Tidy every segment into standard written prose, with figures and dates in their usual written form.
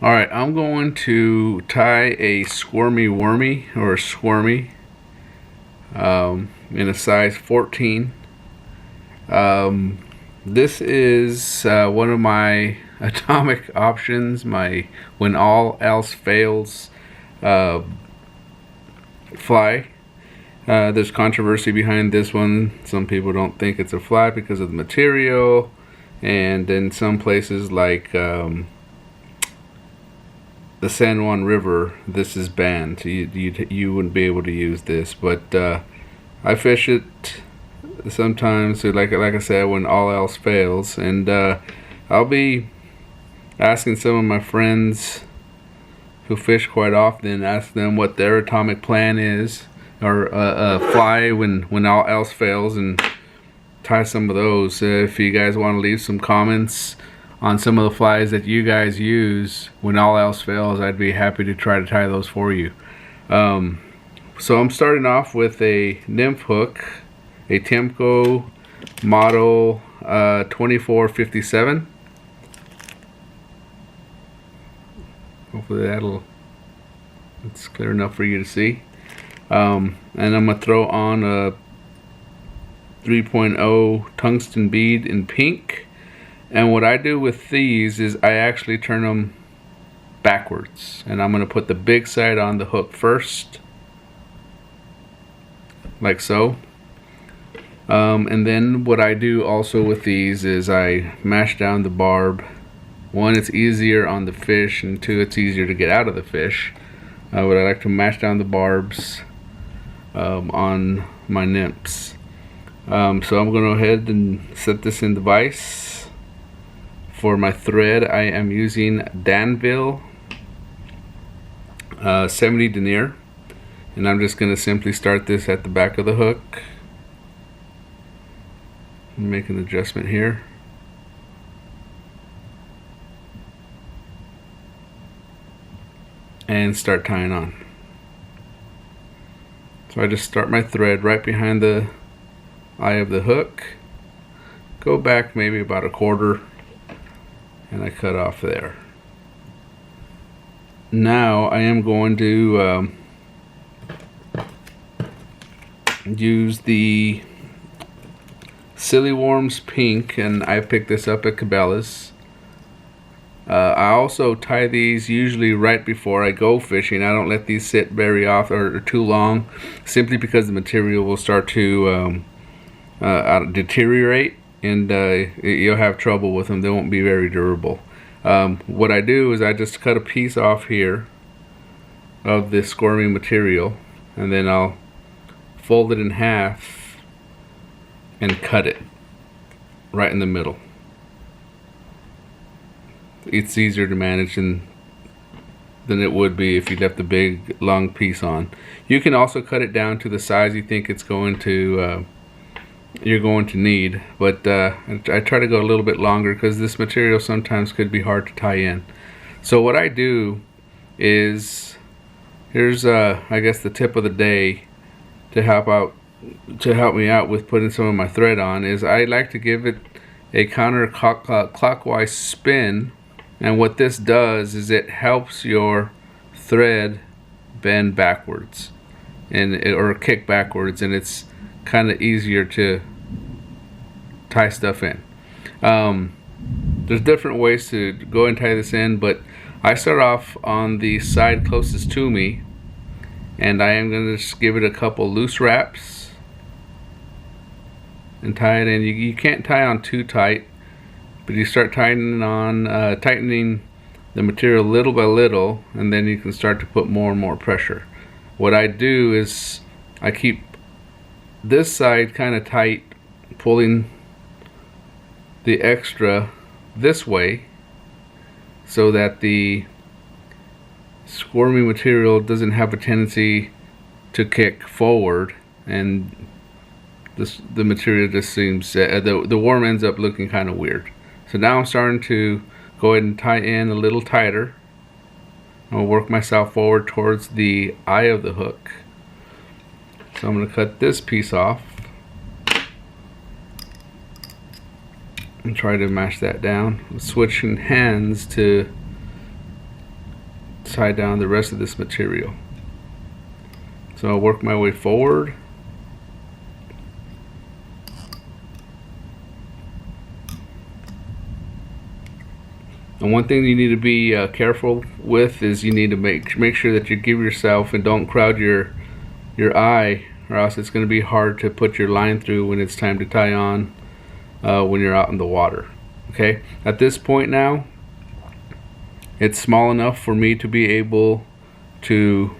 Alright, I'm going to tie a squirmy wormy or a squirmy in a size 14. This is one of my atomic options, my when all else fails fly. There's controversy behind this one. Some people don't think it's a fly because of the material, and in some places like the San Juan River, this is banned. You wouldn't be able to use this, but I fish it sometimes, like I said, when all else fails, and I'll be asking some of my friends who fish quite often, ask them what their atomic plan is, or fly when all else fails, and tie some of those. If you guys want to leave some comments on some of the flies that you guys use when all else fails, I'd be happy to try to tie those for you. So I'm starting off with a nymph hook, a Temco model 2457. Hopefully it's clear enough for you to see. And I'm gonna throw on a 3.0 tungsten bead in pink. And what I do with these is I actually turn them backwards, and I'm going to put the big side on the hook first, like so. And then what I do also with these is I mash down the barb. One, it's easier on the fish, and two, it's easier to get out of the fish. But I like to mash down the barbs on my nymphs. So I'm going to go ahead and set this in the vise. For my thread, I am using Danville 70 denier, and I'm just going to simply start this at the back of the hook. Make an adjustment here. And start tying on. So I just start my thread right behind the eye of the hook, go back maybe about a quarter, and I cut off there. Now I am going to use the Silly Worms pink, and I picked this up at Cabela's. I also tie these usually right before I go fishing. I don't let these sit very often or too long, simply because the material will start to deteriorate, and you'll have trouble with them. They won't be very durable. What I do is I just cut a piece off here of this squirmy material, and then I'll fold it in half and cut it right in the middle. It's easier to manage than it would be if you left a big long piece on. You can also cut it down to the size you think it's going to you're going to need, but I try to go a little bit longer because this material sometimes could be hard to tie in. So what I do is, here's I guess the tip of the day to help me out with putting some of my thread on, is I like to give it a counterclockwise spin, and what this does is it helps your thread bend backwards or kick backwards, and it's kind of easier to tie stuff in. There's different ways to go and tie this in, but I start off on the side closest to me, and I am going to just give it a couple loose wraps and tie it in. You can't tie on too tight, but you start tightening the material little by little, and then you can start to put more and more pressure. What I do is I keep this side kind of tight, pulling the extra this way so that the squirmy material doesn't have a tendency to kick forward, and the material just seems the worm ends up looking kind of weird. So now I'm starting to go ahead and tie in a little tighter. I'll work myself forward towards the eye of the hook. So I'm going to cut this piece off and try to mash that down. I'm switching hands to tie down the rest of this material. So I'll work my way forward. And one thing you need to be careful with is you need to make sure that you give yourself and don't crowd your eye, or else it's going to be hard to put your line through when it's time to tie on when you're out in the water. Okay, at this point now, it's small enough for me to be able to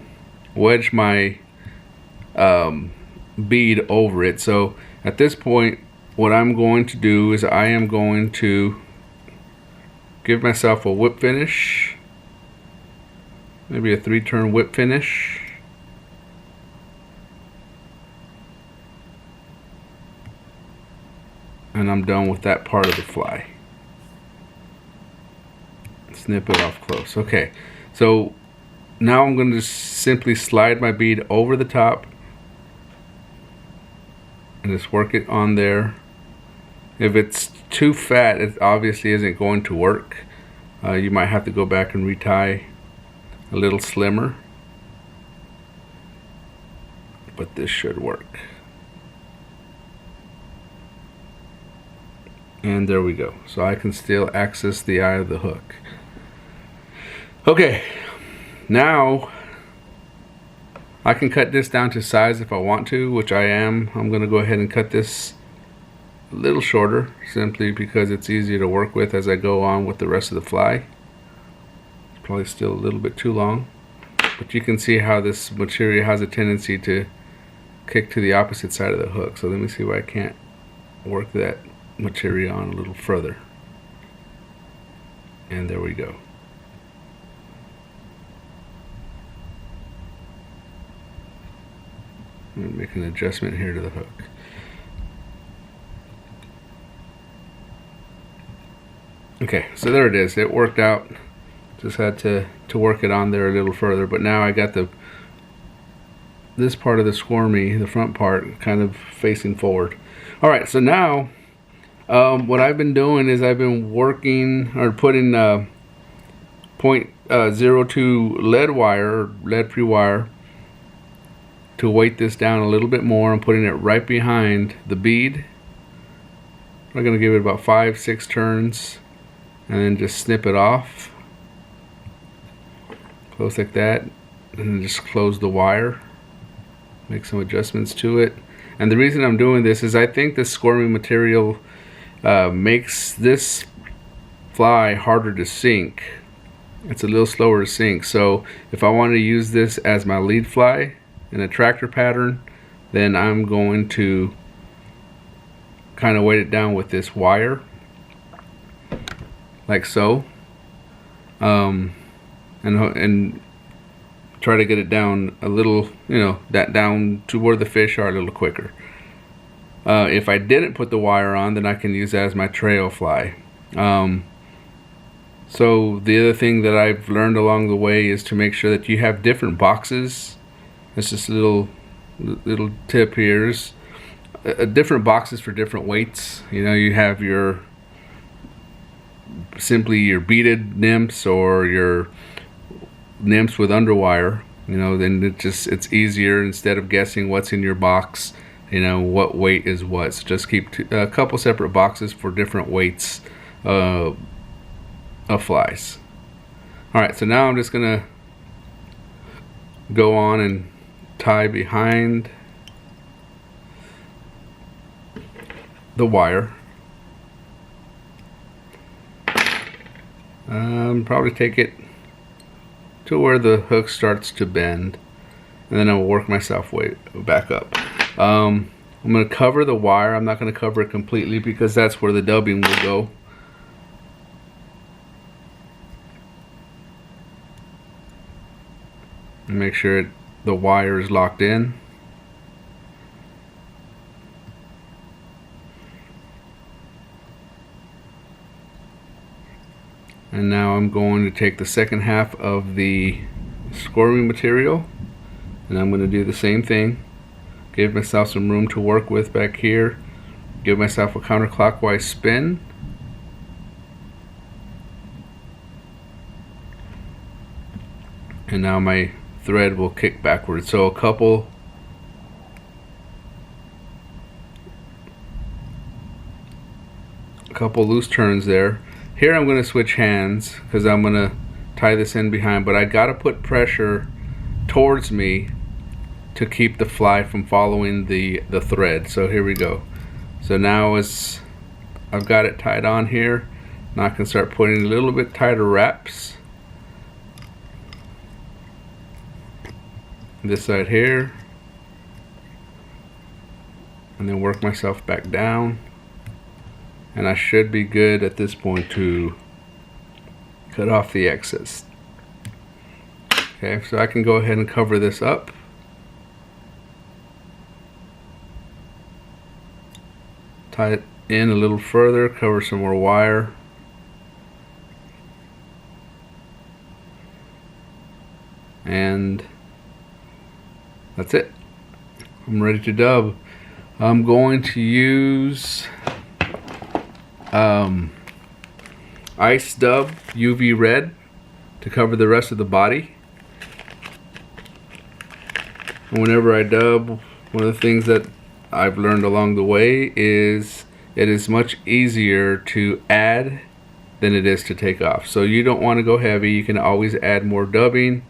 wedge my bead over it. So at this point, what I'm going to do is I am going to give myself a whip finish, maybe a 3-turn whip finish. And I'm done with that part of the fly. Snip it off close. Okay, so now I'm going to simply slide my bead over the top and just work it on there. If it's too fat, it obviously isn't going to work. You might have to go back and retie a little slimmer, but this should work. And there we go. So I can still access the eye of the hook. Okay, now I can cut this down to size if I want to, which I am. I'm going to go ahead and cut this a little shorter, simply because it's easier to work with as I go on with the rest of the fly. It's probably still a little bit too long, but you can see how this material has a tendency to kick to the opposite side of the hook. So let me see why I can't work that material on a little further. And there we go. I'm going to make an adjustment here to the hook. Okay, so there it is. It worked out. Just had to work it on there a little further, but now I got this part of the Squirmy, the front part, kind of facing forward. All right, so now what I've been doing is I've been working or putting .02 lead wire, or lead free wire, to weight this down a little bit more. I'm putting it right behind the bead. I'm going to give it about 5-6 turns and then just snip it off close like that, and then just close the wire, make some adjustments to it. And the reason I'm doing this is I think this Squirmy material makes this fly harder to sink. It's a little slower to sink, so if I want to use this as my lead fly in a tractor pattern, then I'm going to kind of weight it down with this wire like so, and try to get it down a little, down to where the fish are a little quicker. If I didn't put the wire on, then I can use that as my trail fly. So the other thing that I've learned along the way is to make sure that you have different boxes. It's just a little tip here. Is different boxes for different weights. You have simply your beaded nymphs or your nymphs with underwire. Then it's easier, instead of guessing what's in your box, what weight is what. So just keep a couple separate boxes for different weights of flies. Alright, so now I'm just gonna go on and tie behind the wire. Probably take it to where the hook starts to bend, and then I'll work myself way back up. I'm going to cover the wire. I'm not going to cover it completely because that's where the dubbing will go. And make sure the wire is locked in. And now I'm going to take the second half of the Squirmy material, and I'm going to do the same thing. Give myself some room to work with back here. Give myself a counterclockwise spin. and now my thread will kick backwards. So a couple loose turns there. Here I'm going to switch hands because I'm going to tie this in behind, but I got to put pressure towards me to keep the fly from following the thread. So here we go. So now as I've got it tied on here, now I can start putting a little bit tighter wraps. This side here, and then work myself back down, and I should be good at this point to cut off the excess. Okay, so I can go ahead and cover this up. Tie it in a little further, cover some more wire. And that's it. I'm ready to dub. I'm going to use Ice Dub UV Red to cover the rest of the body. And whenever I dub, one of the things that I've learned along the way is it is much easier to add than it is to take off. So you don't want to go heavy. You can always add more dubbing,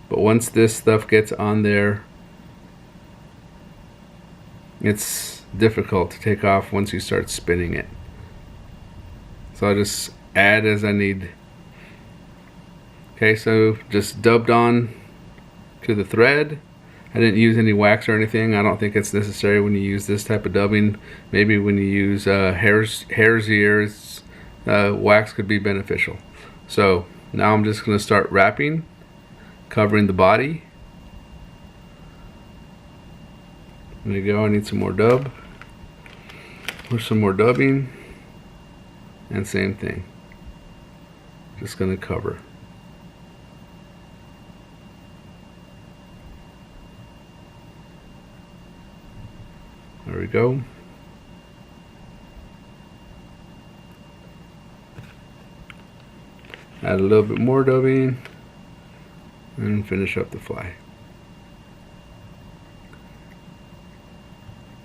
but once this stuff gets on there, it's difficult to take off once you start spinning it. So I'll just add as I need. Okay, so just dubbed on to the thread. I didn't use any wax or anything. I don't think it's necessary when you use this type of dubbing. Maybe when you use hare's ears, wax could be beneficial. So now I'm just going to start wrapping, covering the body. There you go. I need some more dub. Push some more dubbing, and same thing. Just going to cover. There we go. Add a little bit more dubbing and finish up the fly.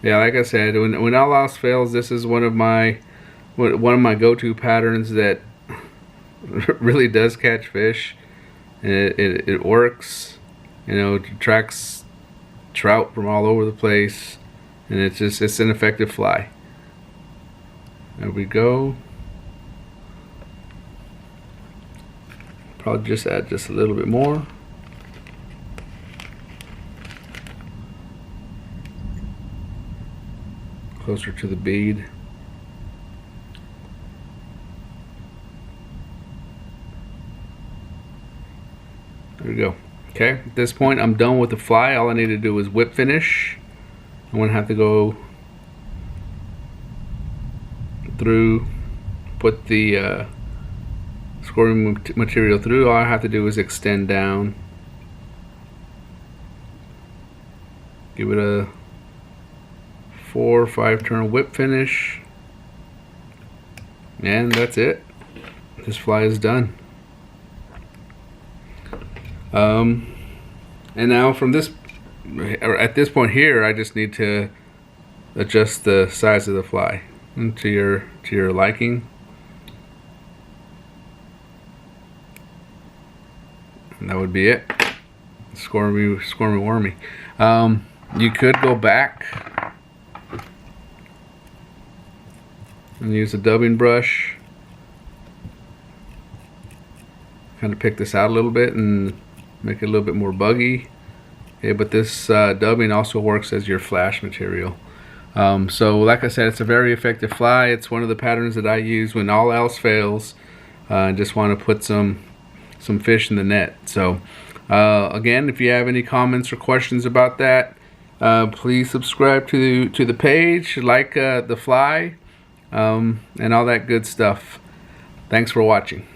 Yeah, like I said, when all else fails, this is one of my go-to patterns that really does catch fish. And it works. You know, it attracts trout from all over the place, and it's an effective fly. There we go. Probably just add just a little bit more. Closer to the bead. There we go. Okay, at this point I'm done with the fly. All I need to do is whip finish. I'm gonna have to go through, put the squirmy material through. All I have to do is extend down, give it a 4 or 5 turn whip finish, and that's it. This fly is done. And now from this, at this point here, I just need to adjust the size of the fly to your liking. And that would be it. Squirmy wormy. You could go back and use a dubbing brush, kind of pick this out a little bit and make it a little bit more buggy. Okay, but this dubbing also works as your flash material. So like I said, it's a very effective fly. It's one of the patterns that I use when all else fails. I just want to put some fish in the net. So again, if you have any comments or questions about that, please subscribe to the page, like the fly, and all that good stuff. Thanks for watching.